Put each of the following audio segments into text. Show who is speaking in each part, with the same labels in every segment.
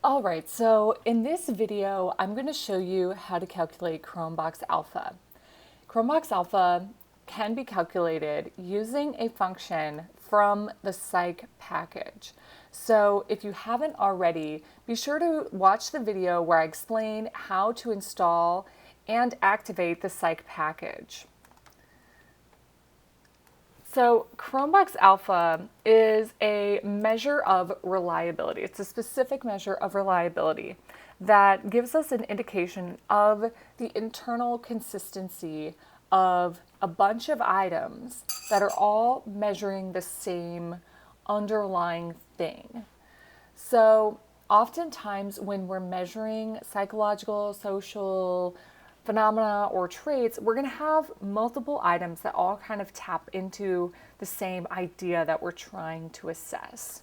Speaker 1: All right, so in this video, I'm going to show you how to calculate Cronbach's alpha. Cronbach's alpha can be calculated using a function from the psych package. So if you haven't already, be sure to watch the video where I explain how to install and activate the psych package. So Cronbach's alpha is a measure of reliability. It's a specific measure of reliability that gives us an indication of the internal consistency of a bunch of items that are all measuring the same underlying thing. So oftentimes when we're measuring psychological, social phenomena or traits, we're going to have multiple items that all kind of tap into the same idea that we're trying to assess.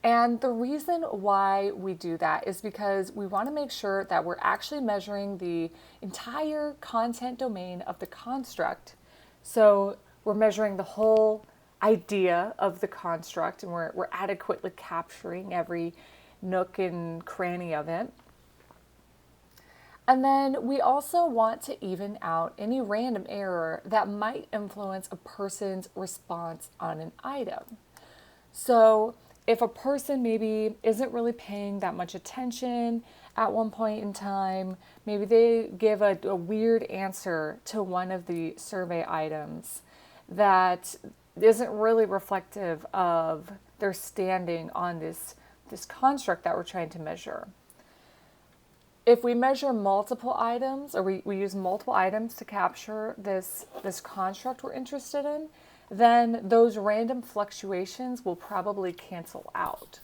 Speaker 1: And the reason why we do that is because we want to make sure that we're actually measuring the entire content domain of the construct. So we're measuring the whole idea of the construct, and we're adequately capturing every nook and cranny of it. And then we also want to even out any random error that might influence a person's response on an item. So if a person maybe isn't really paying that much attention at one point in time, maybe they give a weird answer to one of the survey items that isn't really reflective of their standing on this construct that we're trying to measure. If we measure multiple items, or we use multiple items to capture this construct we're interested in, then those random fluctuations will probably cancel out.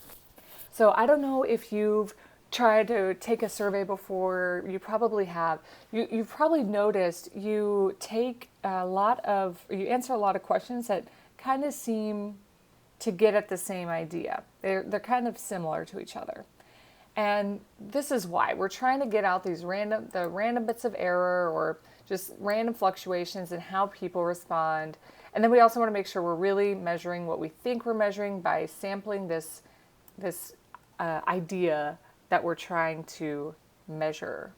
Speaker 1: So I don't know if you've tried to take a survey before. You probably have. You've probably noticed you answer a lot of questions that kind of seem to get at the same idea. They're kind of similar to each other. And this is why we're trying to get out these random bits of error or just random fluctuations in how people respond. And then we also want to make sure we're really measuring what we think we're measuring by sampling this idea that we're trying to measure.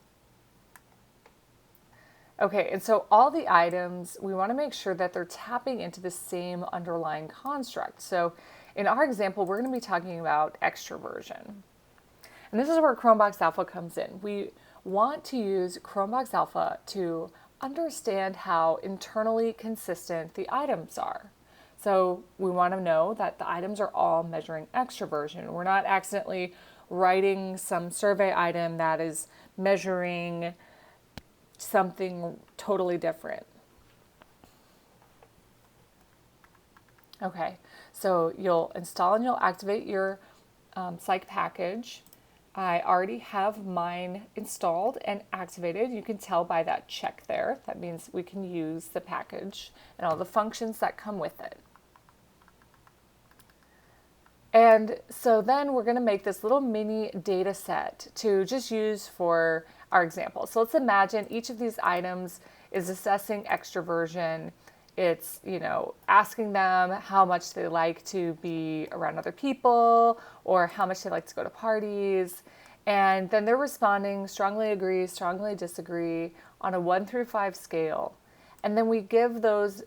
Speaker 1: Okay, and so all the items, we want to make sure that they're tapping into the same underlying construct. So in our example, we're going to be talking about extroversion. And this is where Cronbach's alpha comes in. We want to use Cronbach's alpha to understand how internally consistent the items are. So we want to know that the items are all measuring extroversion. We're not accidentally writing some survey item that is measuring something totally different. Okay, so you'll install and you'll activate your psych package. I already have mine installed and activated. You can tell by that check there. That means we can use the package and all the functions that come with it. And so then we're going to make this little mini data set to just use for our example. So let's imagine each of these items is assessing extroversion. It's, asking them how much they like to be around other people or how much they like to go to parties. And then they're responding strongly agree, strongly disagree on a 1 through 5 scale. And then we give those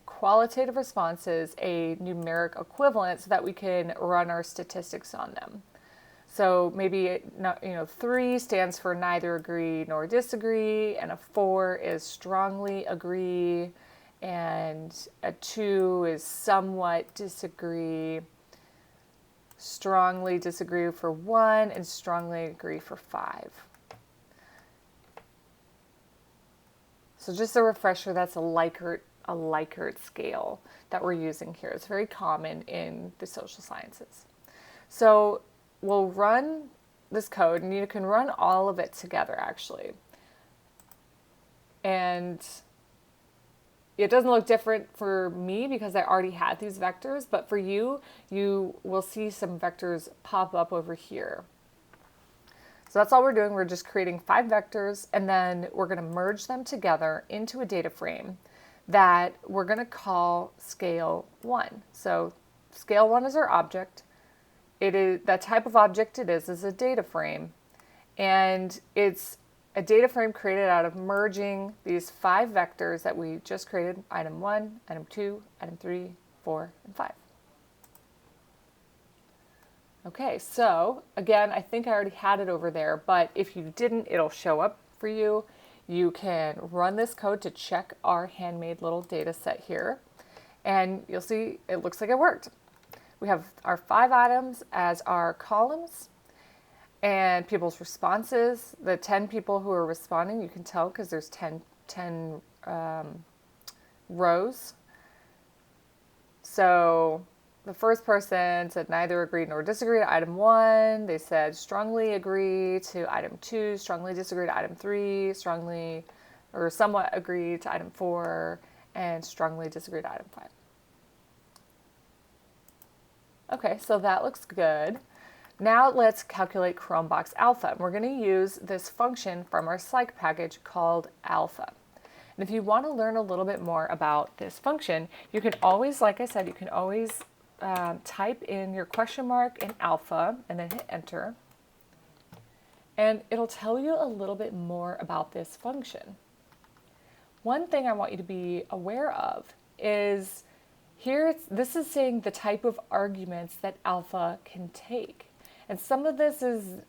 Speaker 1: qualitative responses a numeric equivalent so that we can run our statistics on them. So maybe 3 stands for neither agree nor disagree, and a 4 is strongly agree, and a 2 is somewhat disagree, strongly disagree for 1, and strongly agree for 5. So just a refresher, that's a Likert scale that we're using here. It's very common in the social sciences. So we'll run this code, and you can run all of it together actually. And it doesn't look different for me because I already had these vectors, but for you, you will see some vectors pop up over here. So that's all we're doing. We're just creating 5 vectors, and then we're going to merge them together into a data frame that we're going to call scale 1. So scale 1 is our object, it is the type of object it is a data frame, and it's a data frame created out of merging these 5 vectors that we just created: item 1, item 2, item 3, 4, and 5. Okay, so again, I think I already had it over there, but if you didn't, it'll show up for you. You can run this code to check our handmade little data set here, and you'll see it looks like it worked. We have our 5 items as our columns, and people's responses. The 10 people who are responding, you can tell because there's 10 rows. So the first person said neither agreed nor disagreed to item 1. They said strongly agree to item 2, strongly disagree to item 3, strongly or somewhat agree to item 4, and strongly disagree to item 5. Okay, so that looks good. Now let's calculate Cronbach's alpha. We're going to use this function from our psych package called alpha. And if you want to learn a little bit more about this function, you can always, like I said, you can always type in your question mark in alpha and then hit enter. And it'll tell you a little bit more about this function. One thing I want you to be aware of is here, this is saying the type of arguments that alpha can take. And some of this is,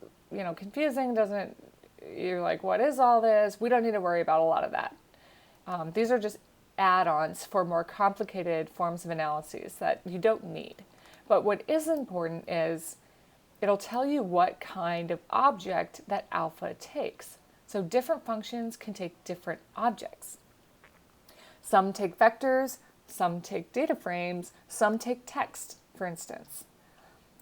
Speaker 1: confusing, you're like, what is all this? We don't need to worry about a lot of that. These are just add-ons for more complicated forms of analyses that you don't need. But what is important is it'll tell you what kind of object that alpha takes. So different functions can take different objects. Some take vectors, some take data frames, some take text, for instance.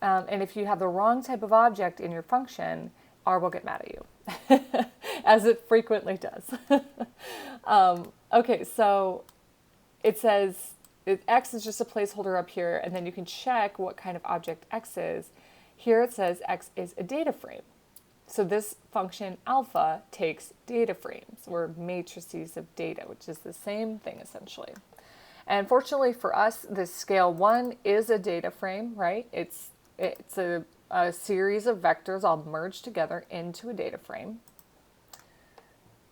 Speaker 1: And if you have the wrong type of object in your function, R will get mad at you, as it frequently does. Okay, so it says X is just a placeholder up here, and then you can check what kind of object X is. Here it says X is a data frame. So this function alpha takes data frames, or matrices of data, which is the same thing essentially. And fortunately for us, this scale 1 is a data frame, right? It's a series of vectors all merged together into a data frame.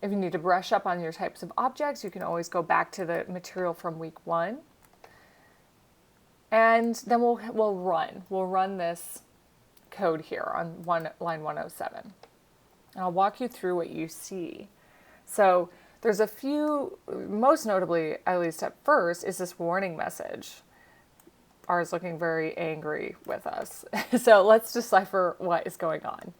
Speaker 1: If you need to brush up on your types of objects, you can always go back to the material from week 1. And then we'll run this code here on line 107. And I'll walk you through what you see. So there's a few, most notably, at least at first, is this warning message. R is looking very angry with us. So let's decipher what is going on.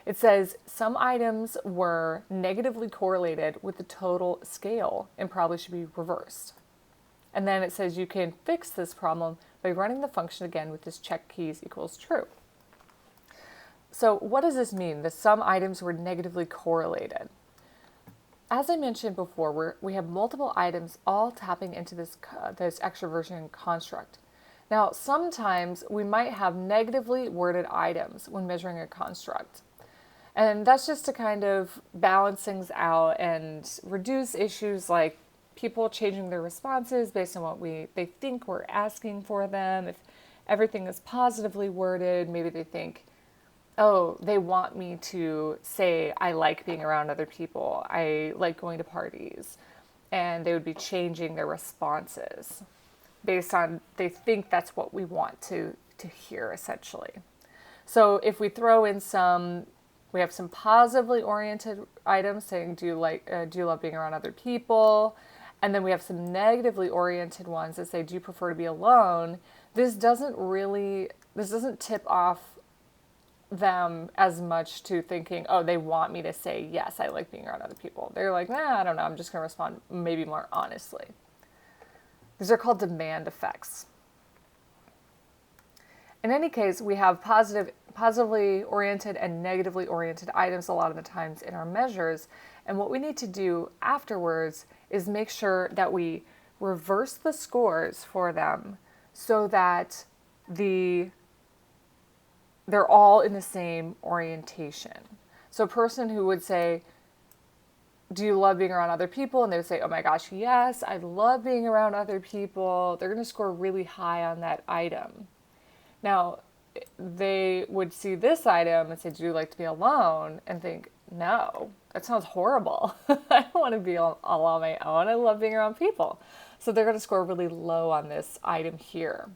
Speaker 1: It says some items were negatively correlated with the total scale and probably should be reversed. And then it says you can fix this problem by running the function again with this check keys equals true. So what does this mean? That some items were negatively correlated. As I mentioned before, we have multiple items all tapping into this extroversion construct. Now, sometimes we might have negatively worded items when measuring a construct. And that's just to kind of balance things out and reduce issues like people changing their responses based on what they think we're asking for them. If everything is positively worded, maybe they think, oh, they want me to say I like being around other people, I like going to parties, and they would be changing their responses based on they think that's what we want to hear essentially. So if we throw in we have some positively oriented items saying do you love being around other people, and then we have some negatively oriented ones that say do you prefer to be alone. This doesn't tip off them as much to thinking, oh, they want me to say, yes, I like being around other people. They're like, nah, I don't know, I'm just going to respond maybe more honestly. These are called demand effects. In any case, we have positively oriented and negatively oriented items a lot of the times in our measures. And what we need to do afterwards is make sure that we reverse the scores for them so that they're all in the same orientation. So a person who would say, do you love being around other people? And they would say, oh my gosh, yes, I love being around other people. They're going to score really high on that item. Now, they would see this item and say, do you like to be alone? And think, no, that sounds horrible. I don't want to be all on my own. I love being around people. So they're going to score really low on this item here.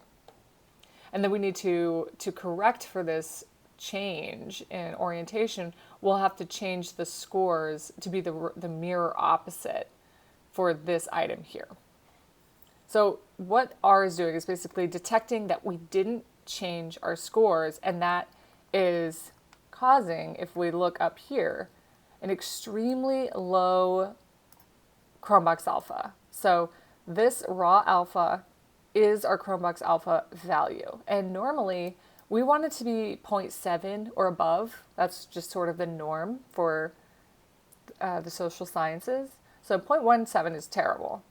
Speaker 1: And then we need to correct for this change in orientation. We'll have to change the scores to be the mirror opposite for this item here. So what R is doing is basically detecting that we didn't change our scores, and that is causing, if we look up here, an extremely low Cronbach's alpha. So this raw alpha is our Cronbach's alpha value. And normally we want it to be 0.7 or above. That's just sort of the norm for the social sciences. So 0.17 is terrible.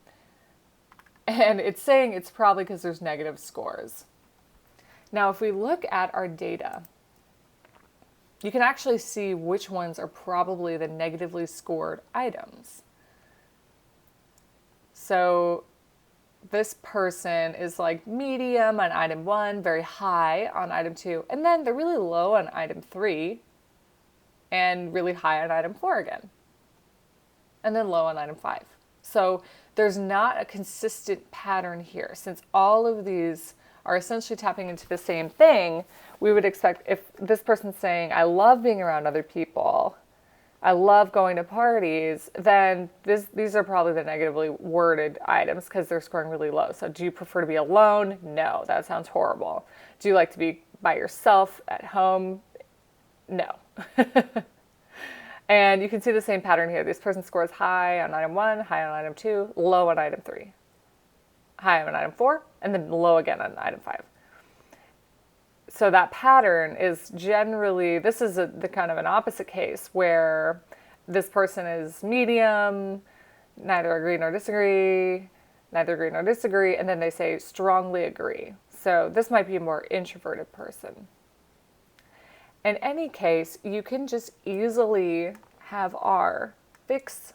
Speaker 1: And it's saying it's probably because there's negative scores. Now, if we look at our data, you can actually see which ones are probably the negatively scored items. So this person is like medium on item 1, very high on item 2, and then they're really low on item 3 and really high on item 4 again, and then low on item 5. So there's not a consistent pattern here. Since all of these are essentially tapping into the same thing, we would expect if this person's saying, I love being around other people, I love going to parties, then these are probably the negatively worded items because they're scoring really low. So do you prefer to be alone? No, that sounds horrible. Do you like to be by yourself at home? No. And you can see the same pattern here. This person scores high on item 1, high on item 2, low on item 3, high on item 4, and then low again on item 5. So that pattern is generally, this is the kind of an opposite case where this person is medium, neither agree nor disagree, neither agree nor disagree, and then they say strongly agree. So this might be a more introverted person. In any case, you can just easily have R fix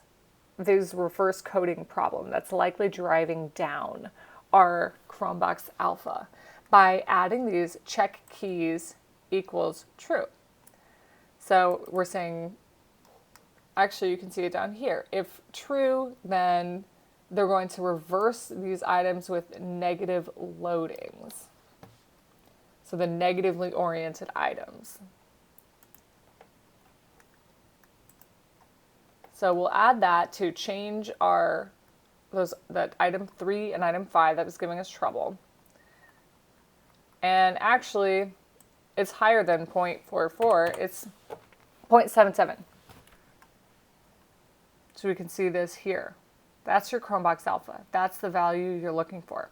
Speaker 1: this reverse coding problem that's likely driving down our Cronbach's alpha by adding these check keys equals true. So we're saying, actually you can see it down here. If true, then they're going to reverse these items with negative loadings. So the negatively oriented items. So we'll add that to change that item 3 and item 5 that was giving us trouble. And actually, it's higher than 0.44. It's 0.77. So we can see this here. That's your Cronbach's alpha. That's the value you're looking for.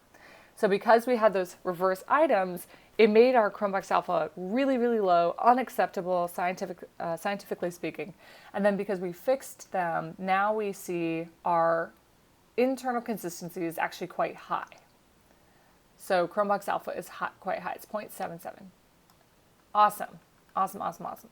Speaker 1: So because we had those reverse items, it made our Cronbach's alpha really, really low, unacceptable, scientifically speaking. And then because we fixed them, now we see our internal consistency is actually quite high. So Cronbach's alpha is quite high. It's 0.77. Awesome. Awesome, awesome, awesome.